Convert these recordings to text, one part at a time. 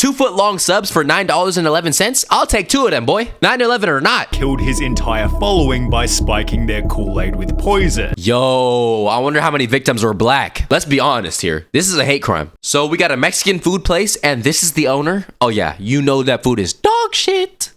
2-foot long subs for $9.11? I'll take 2 of them, boy. 9/11 or not. Killed his entire following by spiking their Kool-Aid with poison. Yo, I wonder how many victims were black. Let's be honest here. This is a hate crime. So we got a Mexican food place and this is the owner. Oh yeah, you know that food is dog shit.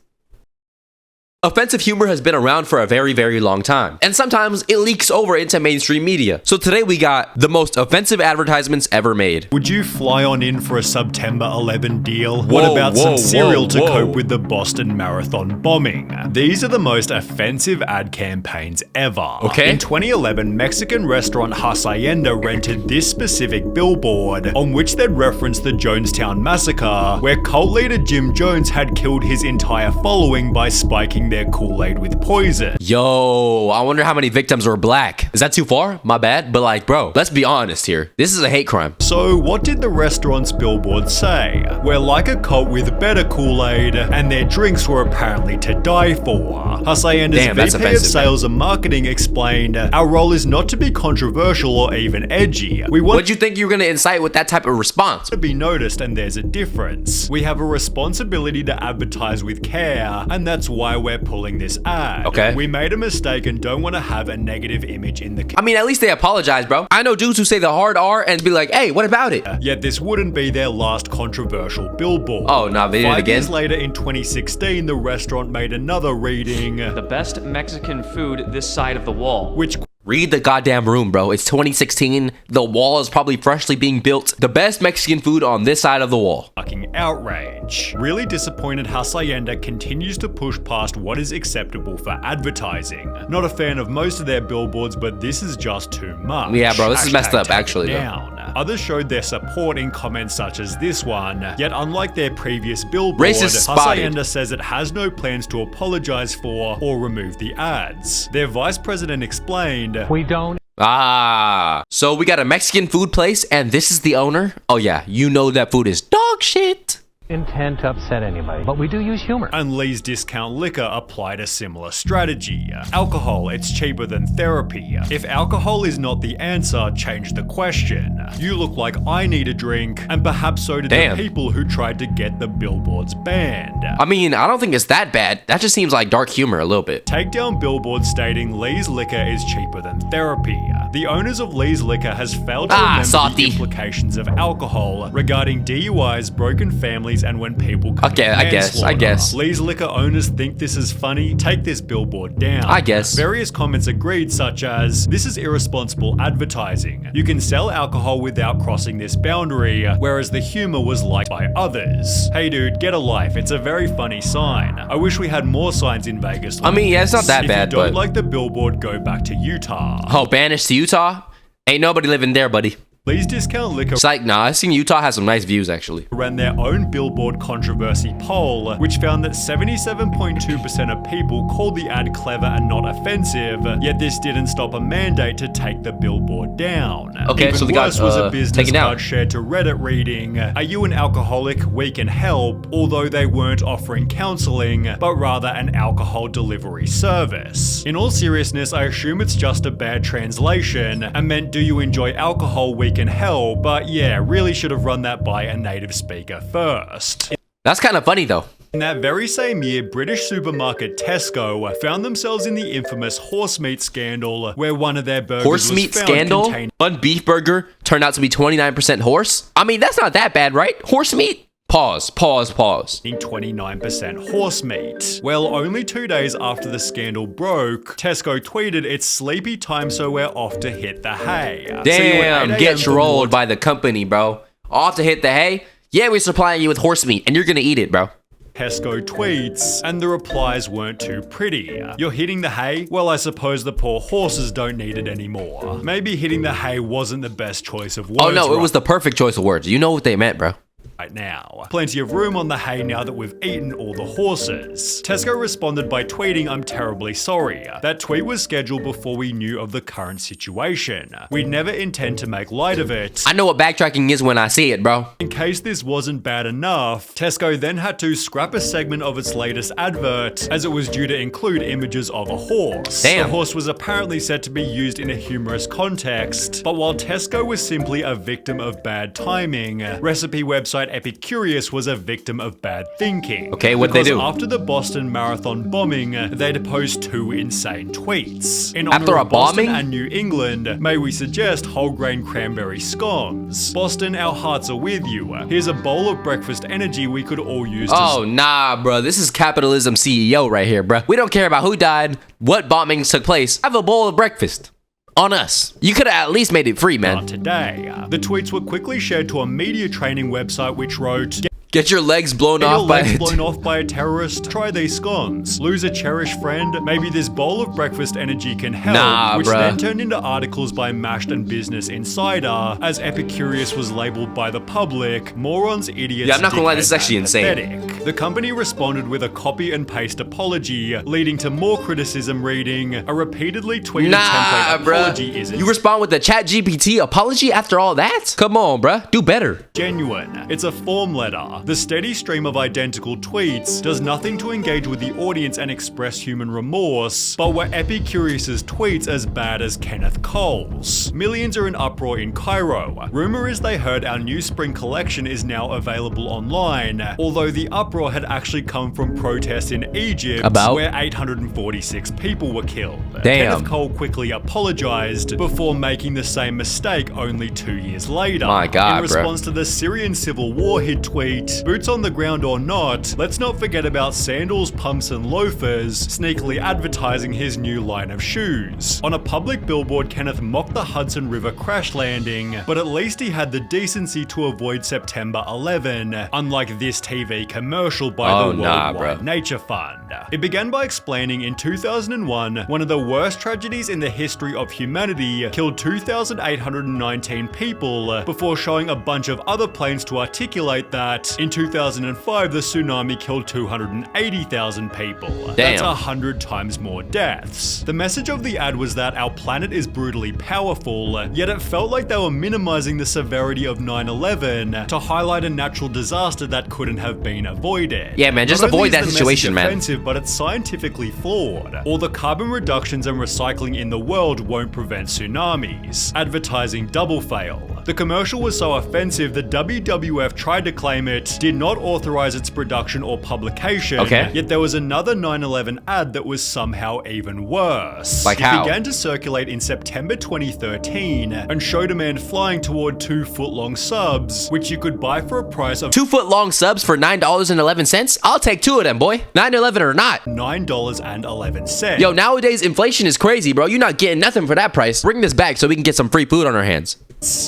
Offensive humor has been around for a very, very long time, and sometimes it leaks over into mainstream media. So today we got the most offensive advertisements ever made. Would you fly on in for a September 11 deal? What about some cereal to cope with the Boston Marathon bombing? These are the most offensive ad campaigns ever. Okay. In 2011, Mexican restaurant Cenda rented this specific billboard, on which they'd referenced the Jonestown massacre, where cult leader Jim Jones had killed his entire following by spiking their Kool-Aid with poison. Yo, I wonder how many victims were black. Is that too far? My bad. But like, bro, let's be honest here. This is a hate crime. So what did the restaurant's billboard say? We're like a cult with better Kool-Aid, and their drinks were apparently to die for. Hacienda's VP of Sales and Marketing explained, our role is not to be controversial or even edgy. We want What'd you think you were gonna incite with that type of response? to be noticed, and there's a difference. We have a responsibility to advertise with care, and that's why we're pulling this ad. Okay. We made a mistake and don't want to have a negative image in the I mean, at least they apologize, bro. I know dudes who say the hard R and be like, hey, what about it? Yet this wouldn't be their last controversial billboard. Oh, nah, they did it 5 again? years later in 2016, the restaurant made another reading, The best Mexican food this side of the wall. which Read the goddamn room, bro. It's 2016. The wall is probably freshly being built. The best Mexican food on this side of the wall. fucking outrage. Really disappointed how Cenda continues to push past what is acceptable for advertising. Not a fan of most of their billboards, but this is just too much. Yeah, bro, this is messed up, Take it actually, though. down. Others showed their support in comments such as this one, yet unlike their previous billboard, Racist spotted. Cenda says it has no plans to apologize for or remove the ads. Their vice president explained, We don't Ah, so we got a Mexican food place and this is the owner. Oh yeah, you know that food is dog shit. intend to upset anybody, but we do use humor. and Lee's Discount Liquor applied a similar strategy. Alcohol, it's cheaper than therapy. If alcohol is not the answer, change the question. You look like I need a drink, and perhaps so did Damn. the people who tried to get the billboards banned. I mean, I don't think it's that bad. That just seems like dark humor a little bit. Take down billboards stating Lee's Liquor is cheaper than therapy. The owners of Lee's Liquor has failed to remember salty. the implications of alcohol regarding DUIs, broken families, and when people commit Okay, I manslaughter. guess. Lee's Liquor owners think this is funny. Take this billboard down. I guess. Various comments agreed, such as, this is irresponsible advertising. You can sell alcohol without crossing this boundary, whereas the humor was liked by others. Hey dude, get a life. It's a very funny sign. I wish we had more signs in Vegas. I mean, yeah, it's not that If bad, you don't but like the billboard, go back to Utah. oh, banished to Utah? Ain't nobody living there, buddy. Lee's Discount Liquor It's like, nah, I seen Utah has some nice views actually. ran their own billboard controversy poll, which found that 77.2% of people called the ad clever and not offensive, yet this didn't stop a mandate to take the billboard down. Okay, Even so they got, worse was a take business it down. card shared to Reddit reading, are you an alcoholic? We can help, although they weren't offering counseling, but rather an alcohol delivery service. In all seriousness, I assume it's just a bad translation, and meant do you enjoy alcohol? We can help, but yeah, really should have run that by a native speaker first. That's kind of funny though. In that very same year, British supermarket Tesco found themselves in the infamous horse meat scandal, where one of their burgers Horse was meat found scandal? containing One beef burger turned out to be 29% horse? I mean, that's not that bad, right? Horse meat? Pause. 29% horse meat. Well, only 2 days after the scandal broke, Tesco tweeted, it's sleepy time, so we're off to hit the hay. See you at Damn, 8 get a.m. for rolled more by the company, bro. Off to hit the hay? Yeah, we're supplying you with horse meat, and you're gonna eat it, bro. Tesco tweets, and the replies weren't too pretty. You're hitting the hay? Well, I suppose the poor horses don't need it anymore. Maybe hitting the hay wasn't the best choice of words. Oh no, it was the perfect choice of words. You know what they meant, bro. right now. Plenty of room on the hay now that we've eaten all the horses. Tesco responded by tweeting, "I'm terribly sorry. That tweet was scheduled before we knew of the current situation. We'd never intend to make light of it." I know what backtracking is when I see it, bro. In case this wasn't bad enough, Tesco then had to scrap a segment of its latest advert as it was due to include images of a horse. Damn. The horse was apparently said to be used in a humorous context, but while Tesco was simply a victim of bad timing, recipe website website Epicurious was a victim of bad thinking. Okay, what'd they do? After the Boston Marathon bombing, they'd post two insane tweets. In After honor a of Boston bombing? and New England, may we suggest whole grain cranberry scones. Boston, our hearts are with you. Here's a bowl of breakfast energy we could all use to Oh, nah, bro. This is capitalism CEO right here, bro. We don't care about who died, what bombings took place. Have a bowl of breakfast. On us. You could have at least made it free, man. today. The tweets were quickly shared to a media training website which wrote, Get your legs blown off by it. blown off by a terrorist. Try these scones. Lose a cherished friend. Maybe this bowl of breakfast energy can help. Nah, which bruh. then turned into articles by Mashed and Business Insider, as Epicurious was labeled by the public. Morons, idiots. Yeah, I'm not gonna lie, this is dickheads, actually and insane. pathetic. The company responded with a copy and paste apology, leading to more criticism reading, a repeatedly tweeted template apology isn't You respond with the ChatGPT apology after all that? Come on, bruh. Do better. genuine. It's a form letter. The steady stream of identical tweets does nothing to engage with the audience and express human remorse, but were Epicurious's tweets as bad as Kenneth Kohl's? Millions are in uproar in Cairo. Rumor is they heard our new spring collection is now available online, although the uproar had actually come from protests in Egypt, About? where 846 people were killed. Damn. Kenneth Kohl quickly apologized before making the same mistake only 2 years later. My God, In bro. response to the Syrian civil war, he'd tweet, "Boots on the ground or not, let's not forget about sandals, pumps and loafers," sneakily advertising his new line of shoes. On a public billboard, Kenneth mocked the Hudson River crash landing, but at least he had the decency to avoid September 11, unlike this TV commercial by Oh, the nah, Worldwide bro. Nature Fund. It began by explaining in 2001, one of the worst tragedies in the history of humanity killed 2,819 people, before showing a bunch of other planes to articulate that in 2005 the tsunami killed 280,000 people. That's Damn. 100 times more deaths. The message of the ad was that our planet is brutally powerful, yet it felt like they were minimizing the severity of 9/11 to highlight a natural disaster that couldn't have been avoided. Yeah, man, just Not only avoid is that the message situation, man. offensive, but it's scientifically flawed. All the carbon reductions and recycling in the world won't prevent tsunamis. Advertising double fail. The commercial was so offensive the WWF tried to claim it did not authorize its production or publication, Okay. yet there was another 9/11 ad that was somehow even worse. Like it how? began to circulate in September 2013 and showed a man flying toward 2-foot-long subs, which you could buy for a price of 2-foot long subs for $9.11? I'll take two of them, boy. 9.11 or not. $9.11. Yo, nowadays inflation is crazy, bro. You're not getting nothing for that price. Bring this back so we can get some free food on our hands.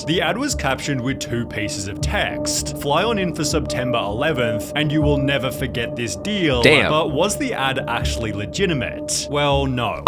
The ad was captioned with 2 pieces of text. Fly on in for September 11th, and you will never forget this deal. Damn. But was the ad actually legitimate? Well, no.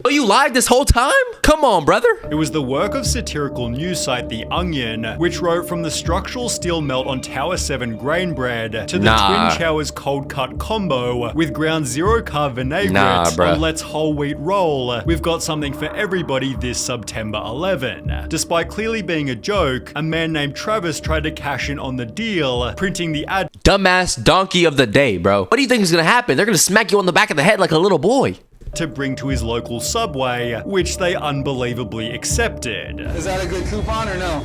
Oh, you lied this whole time? Come on, brother. It was the work of satirical news site The Onion, which wrote from the structural steel melt on Tower 7 grain bread to the Nah. Twin Showers cold cut combo with ground zero carb vinaigrette Nah, bruh. on Let's Whole Wheat Roll. We've got something for everybody this September 11. Despite clearly being a joke, a man named Travis tried to cash in on the deal, printing the ad Dumbass donkey of the day, bro. What do you think is gonna happen? They're gonna smack you on the back of the head like a little boy. to bring to his local Subway, which they unbelievably accepted. Is that a good coupon or no?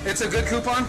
It's a good coupon?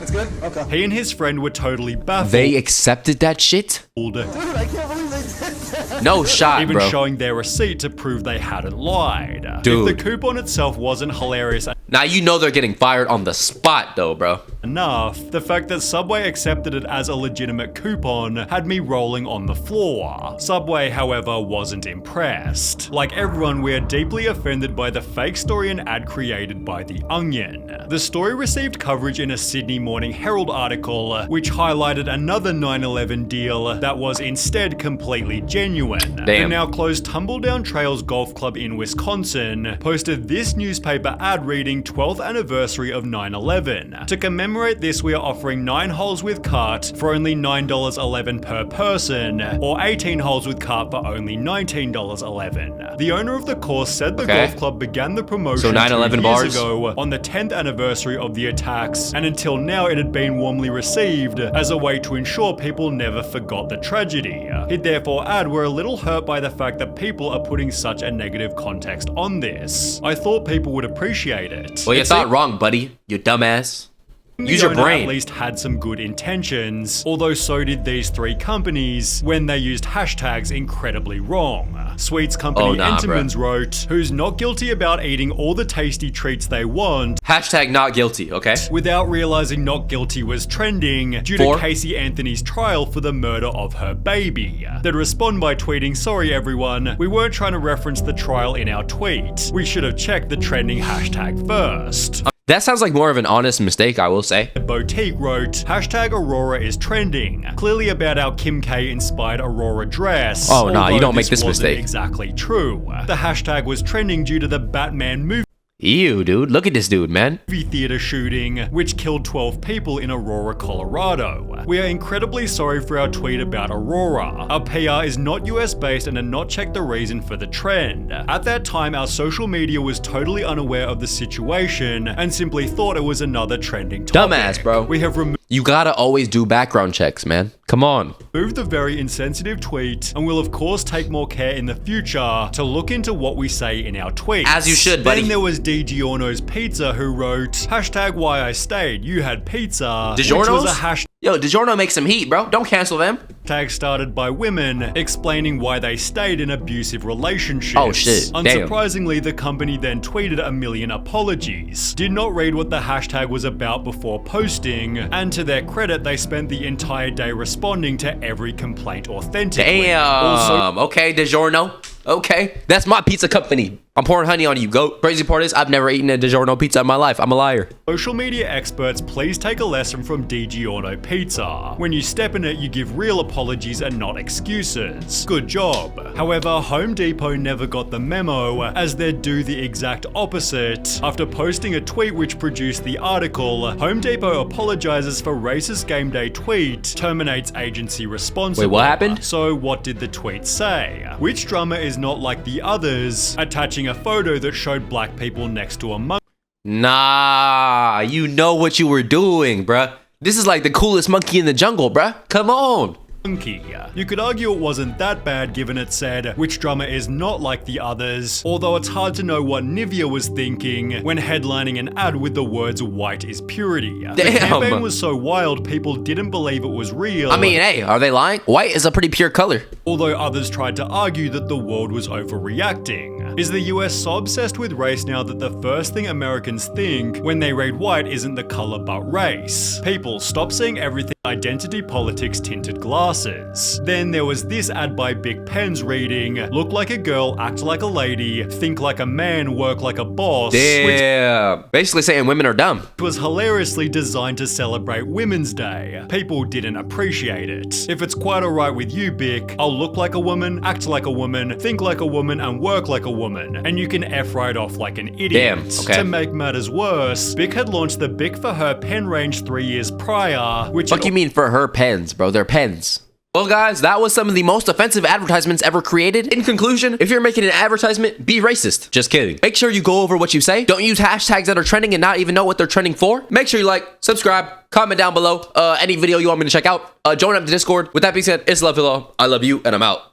It's good? Okay. He and his friend were totally baffled. They accepted that shit? Dude, I can't believe they did that. No shot, even bro. showing their receipt to prove they hadn't lied. Dude. If the coupon itself wasn't hilarious Now you know they're getting fired on the spot, though, bro. enough, the fact that Subway accepted it as a legitimate coupon had me rolling on the floor. Subway, however, wasn't impressed. Like everyone, we are deeply offended by the fake story and ad created by The Onion. The story received coverage in a Sydney Morning Herald article, which highlighted another 9/11 deal that was instead completely genuine. The Damn. now closed Tumbledown Trails Golf Club in Wisconsin posted this newspaper ad reading 12th anniversary of 9/11. To commemorate this, we are offering 9 holes with cart for only $9.11 per person, or 18 holes with cart for only $19.11. The owner of the course said the Okay. golf club began the promotion So 9/11 2 years bars? ago on the 10th anniversary of the attacks, and until now it had been warmly received as a way to ensure people never forgot the tragedy. He'd therefore add, we're a little hurt by the fact that people are putting such a negative context on this. I thought people would appreciate it. Well, you It thought wrong, buddy. You dumbass. Use your The owner brain. at least had some good intentions, although so did these three companies when they used hashtags incredibly wrong. Sweets company Oh, nah, Entenmann's wrote, "Who's not guilty about eating all the tasty treats they want," Hashtag not guilty, okay? without realizing not guilty was trending due For? to Casey Anthony's trial for the murder of her baby. They'd respond by tweeting, "Sorry everyone, we weren't trying to reference the trial in our tweet. We should have checked the trending hashtag first." That sounds like more of an honest mistake, I will say. Boutique wrote, "Hashtag Aurora is trending. Clearly about our Kim K inspired Aurora dress." Oh, nah, you although don't make this wasn't mistake. exactly true. The hashtag was trending due to the Batman movie Ew, dude. Look at this dude, man. theater shooting, which killed 12 people in Aurora, Colorado. We are incredibly sorry for our tweet about Aurora. Our PR is not US based and did not check the reason for the trend. At that time, our social media was totally unaware of the situation and simply thought it was another trending topic. Dumbass, bro. We have removed You gotta always do background checks, man. Come on. the very insensitive tweet and will of course take more care in the future to look into what we say in our tweets. As you should, buddy. Then there was DiGiorno's Pizza who wrote, "Hashtag why I stayed, you had pizza," which was DiGiorno's? a hashtag Yo, DiGiorno makes some heat, bro. Don't cancel them. started by women explaining why they stayed in abusive relationships. Oh, shit. Damn. Unsurprisingly, the company then tweeted a million apologies. Did not read what the hashtag was about before posting, and to their credit, they spent the entire day responding to every complaint authentically. Damn. Also, Okay, DiGiorno. Okay. That's my pizza company. I'm pouring honey on you, goat. Crazy part is, I've never eaten a DiGiorno pizza in my life. I'm a liar. social media experts, please take a lesson from DiGiorno Pizza. When you step in it, you give real apologies and not excuses. Good job. However, Home Depot never got the memo, as they'd do the exact opposite. After posting a tweet which produced the article, Home Depot apologizes for racist game day tweet, terminates agency responsible. Wait, what happened? So what did the tweet say? Which drummer is not like the others? Attaching a photo that showed black people next to a monkey. Nah, you know what you were doing, bruh. This is like the coolest monkey in the jungle, bruh. Come on. You could argue it wasn't that bad given it said, "Which drummer is not like the others," although it's hard to know what Nivea was thinking when headlining an ad with the words "white is purity." The Damn. campaign was so wild people didn't believe it was real. I mean, hey, are they lying? White is a pretty pure color. Although others tried to argue that the world was overreacting. Is the US so obsessed with race now that the first thing Americans think when they read white isn't the color but race? People, stop seeing everything identity politics tinted glasses. Then there was this ad by Big Pens reading, "Look like a girl, act like a lady, think like a man, work like a boss," which Damn. Basically saying women are dumb. was hilariously designed to celebrate Women's Day. People didn't appreciate it. If it's quite alright with you, Bic, I'll look like a woman, act like a woman, think like a woman, and work like a woman, and you can F right off like an idiot. Damn, okay. To make matters worse, Bic had launched the Bic for Her pen range 3 years prior, which Fuck you mean for her pens, bro? They're pens. Well, guys, that was some of the most offensive advertisements ever created. In conclusion, if you're making an advertisement, be racist. Just kidding. Make sure you go over what you say. Don't use hashtags that are trending and not even know what they're trending for. Make sure you like, subscribe, comment down below any video you want me to check out. Join up the Discord. With that being said, it's love, hello. I love you, and I'm out.